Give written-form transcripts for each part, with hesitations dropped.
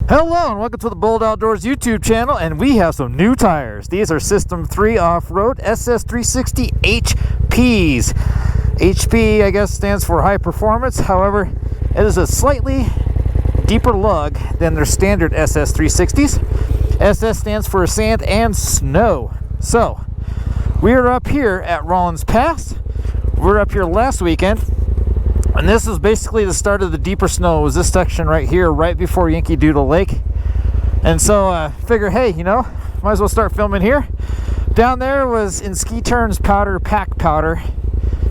Hello and welcome to the Bullitt Outdoors YouTube channel, and we have some new tires. These are System 3 Off-Road SS360HPs. HP, I guess, stands for high performance. However, it is a slightly deeper lug than their standard SS360s. SS stands for sand and snow. So, we are up here at Rollins Pass. We were up here last weekend. And this is basically the start of the deeper snow. It was this section right here, right before Yankee Doodle Lake. And so I figure, hey, you know, might as well start filming here. Down there was in ski turns powder, pack powder,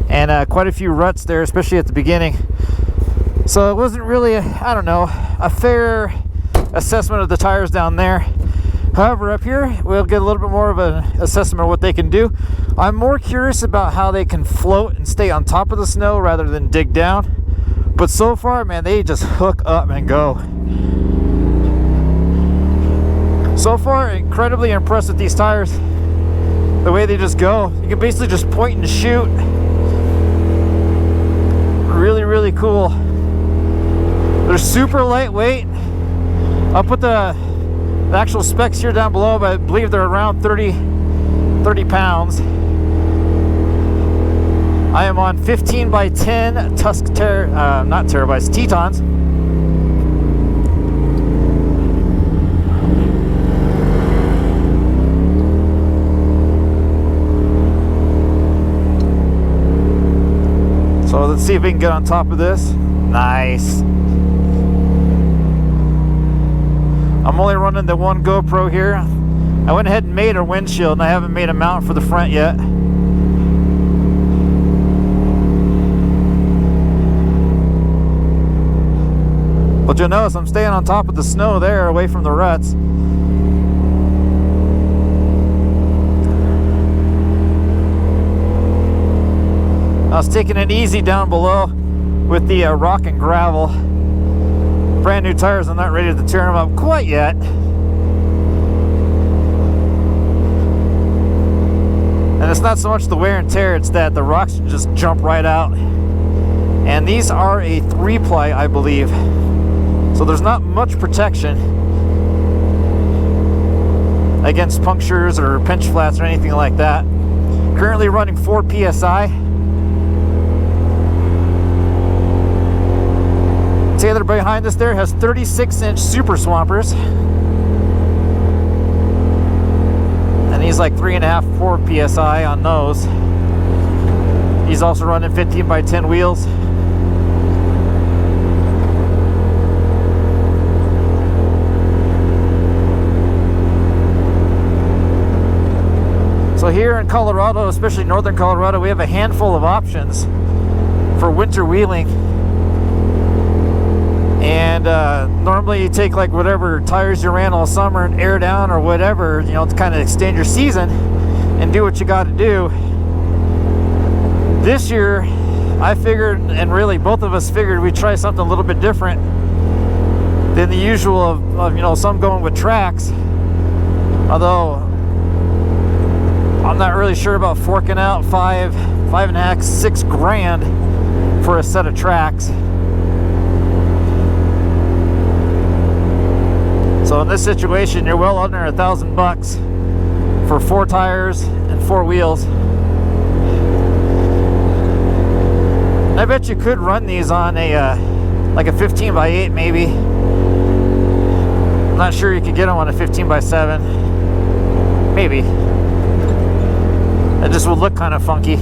and quite a few ruts there, especially at the beginning. So it wasn't really, a fair assessment of the tires down there. However, up here, we'll get a little bit more of an assessment of what they can do. I'm more curious about how they can float and stay on top of the snow rather than dig down. But so far, man, they just hook up and go. So far, incredibly impressed with these tires. The way they just go. You can basically just point and shoot. Really, really cool. They're super lightweight. I'll put the actual specs here down below, but I believe they're around 30 pounds. I am on 15 by 10 Tusk, not terabytes, Tetons. So let's see if we can get on top of this. Nice. I'm only running the one GoPro here. I went ahead and made a windshield, and I haven't made a mount for the front yet. But you'll notice I'm staying on top of the snow there, away from the ruts. I was taking it easy down below with the rock and gravel. Brand new tires, I'm not ready to tear them up quite yet. And it's not so much the wear and tear, it's that the rocks just jump right out. And these are a 3-ply, I believe. So there's not much protection against punctures or pinch flats or anything like that. Currently running 4 PSI. Taylor behind us there has 36-inch Super Swampers. And he's like 3.5, 4 PSI on those. He's also running 15 by 10 wheels. So here in Colorado, especially northern Colorado, we have a handful of options for winter wheeling. And normally you take like whatever tires you ran all summer and air down or whatever, you know, to kind of extend your season and do what you got to do. This year, I figured, and really both of us figured, we'd try something a little bit different than the usual of you know, some going with tracks. Although I'm not really sure about forking out $5.5, $6 grand for a set of tracks. So in this situation, you're well under $1,000 for 4 tires and 4 wheels. I bet you could run these on a like a 15 by 8 maybe. I'm not sure you could get them on a 15 by 7. Maybe. It just would look kind of funky.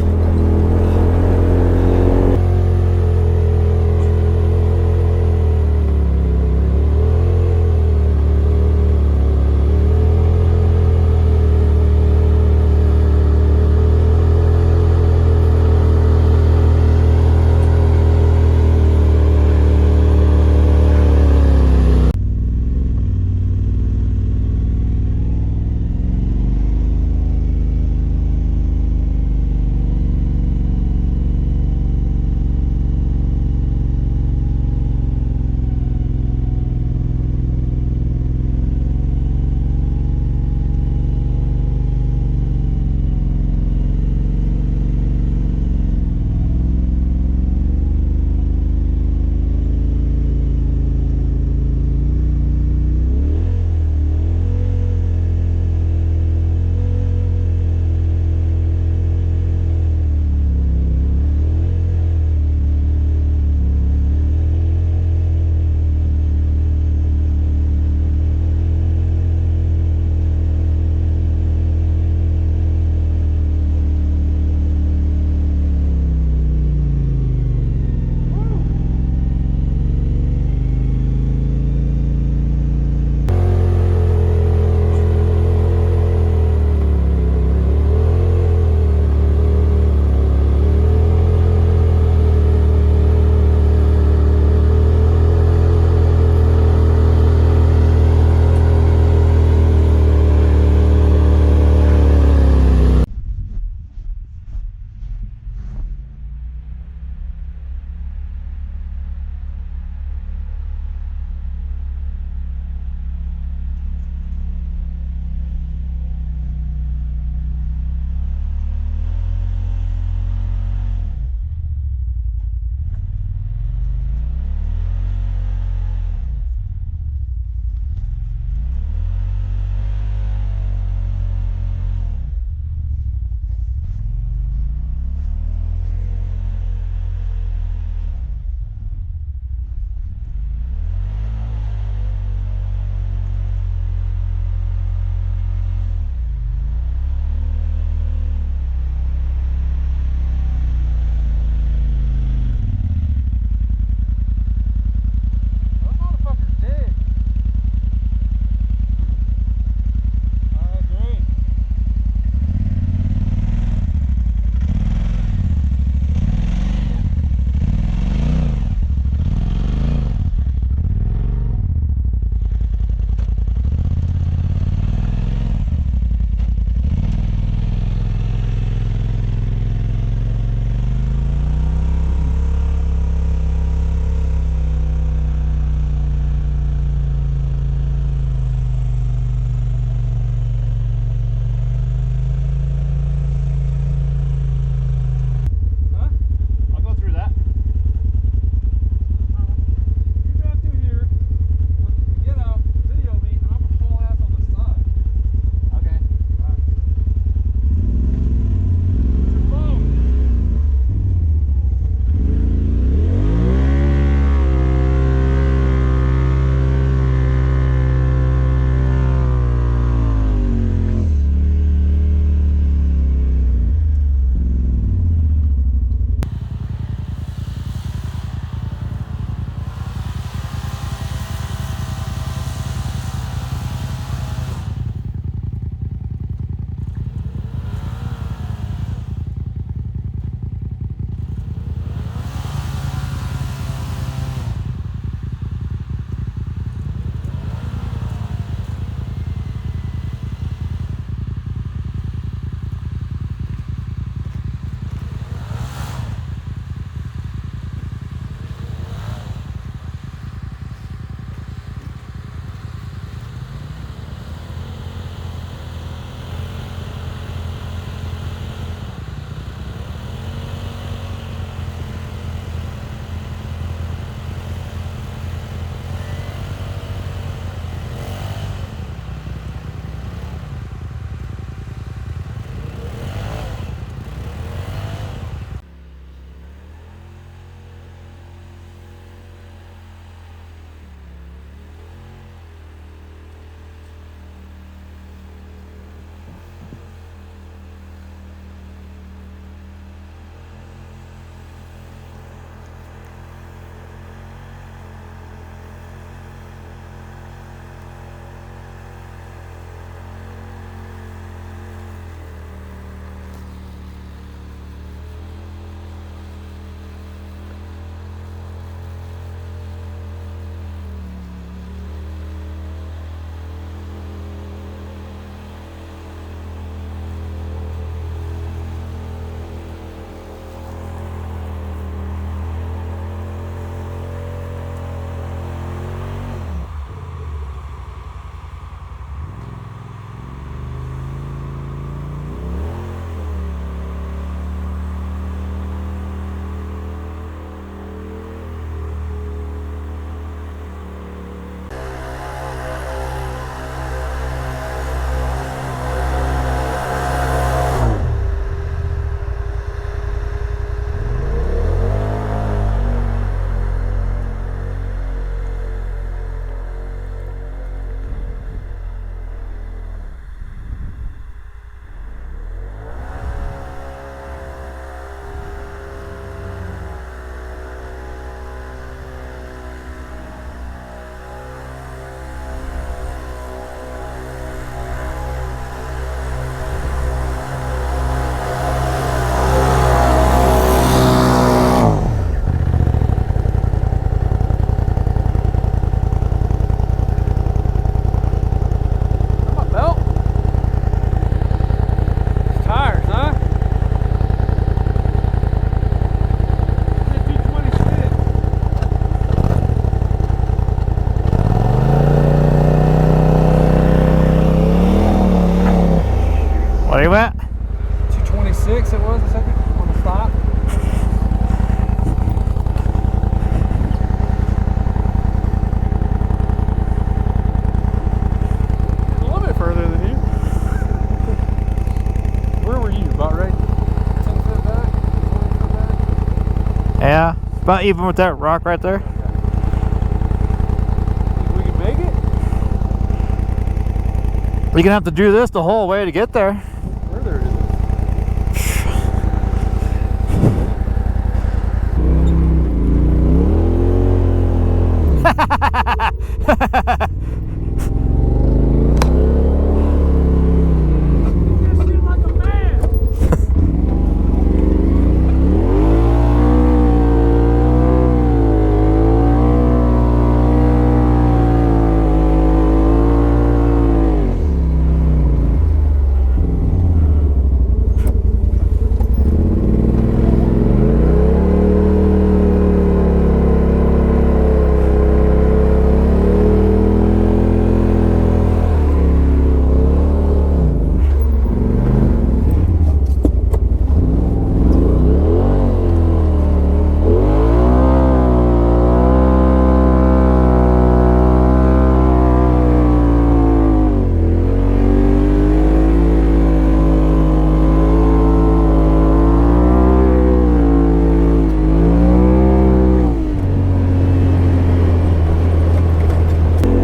About even with that rock right there. Think we can make it? You're gonna have to do this the whole way to get there. Further is it?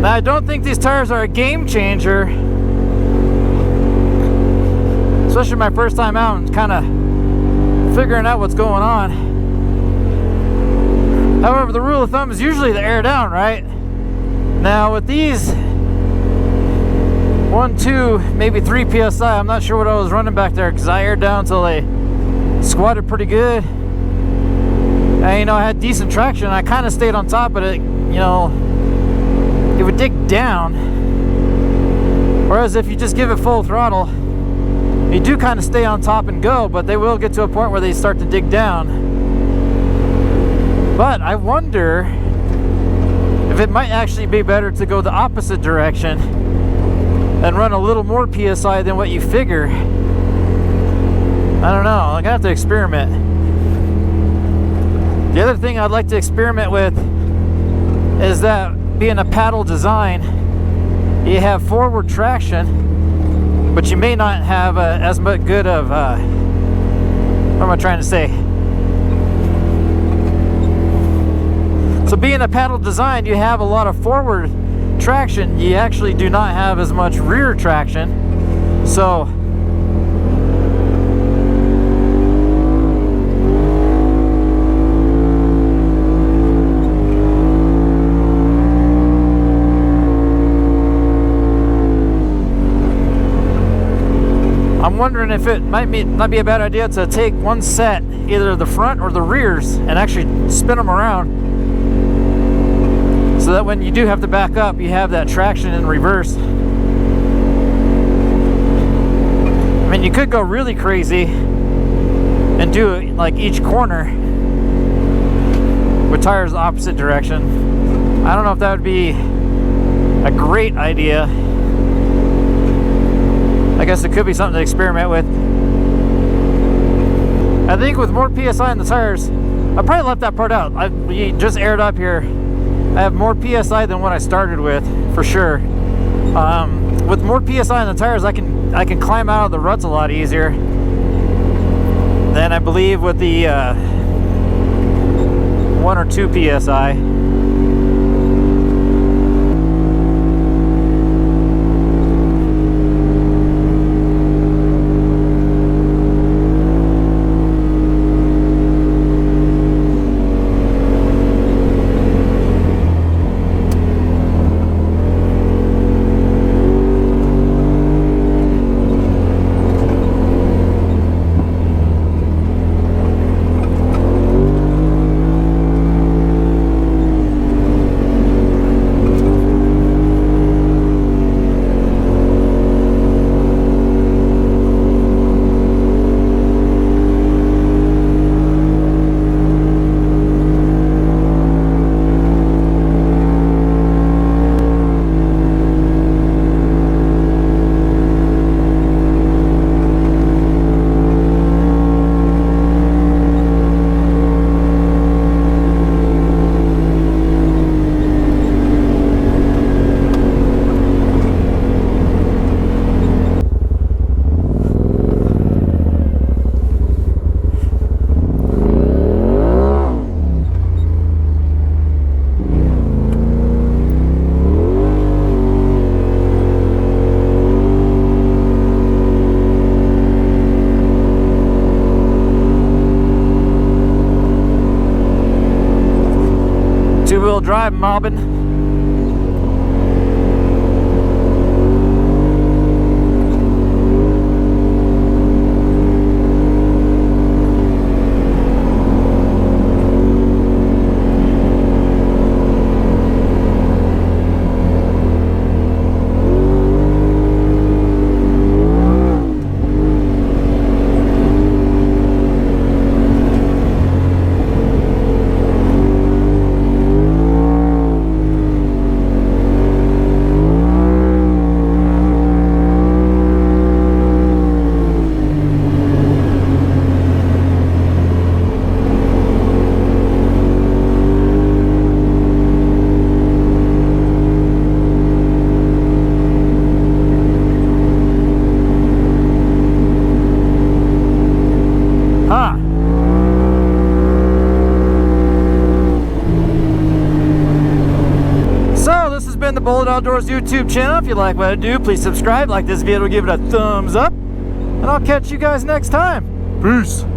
Now, I don't think these tires are a game changer, especially my first time out and kind of figuring out what's going on. However, the rule of thumb is usually the air down, right? Now with these 1, 2, maybe 3 psi, I'm not sure what I was running back there because I aired down until they squatted pretty good. And you know, I had decent traction. I kind of stayed on top of it, you know. It would dig down, whereas if you just give it full throttle, you do kind of stay on top and go, but they will get to a point where they start to dig down. But I wonder if it might actually be better to go the opposite direction and run a little more PSI than what you figure. I don't know, I'm gonna have to experiment. The other thing I'd like to experiment with is that being a paddle design, you have forward traction, but you may not have as much good of, what am I trying to say? So being a paddle design, you have a lot of forward traction. You actually do not have as much rear traction. So I'm wondering if it might not be a bad idea to take one set, either the front or the rears, and actually spin them around, so that when you do have to back up, you have that traction in reverse. I mean, you could go really crazy and do it like each corner with tires the opposite direction. I don't know if that would be a great idea. I guess it could be something to experiment with. I think with more PSI in the tires, I probably left that part out. We just aired up here. I have more PSI than what I started with, for sure. With more PSI in the tires, I can climb out of the ruts a lot easier than I believe with the 1 or 2 PSI. all-wheel drive mobbing. The Bullitt Outdoors YouTube channel. If you like what I do, please subscribe, like this video, give it a thumbs up, and I'll catch you guys next time. Peace.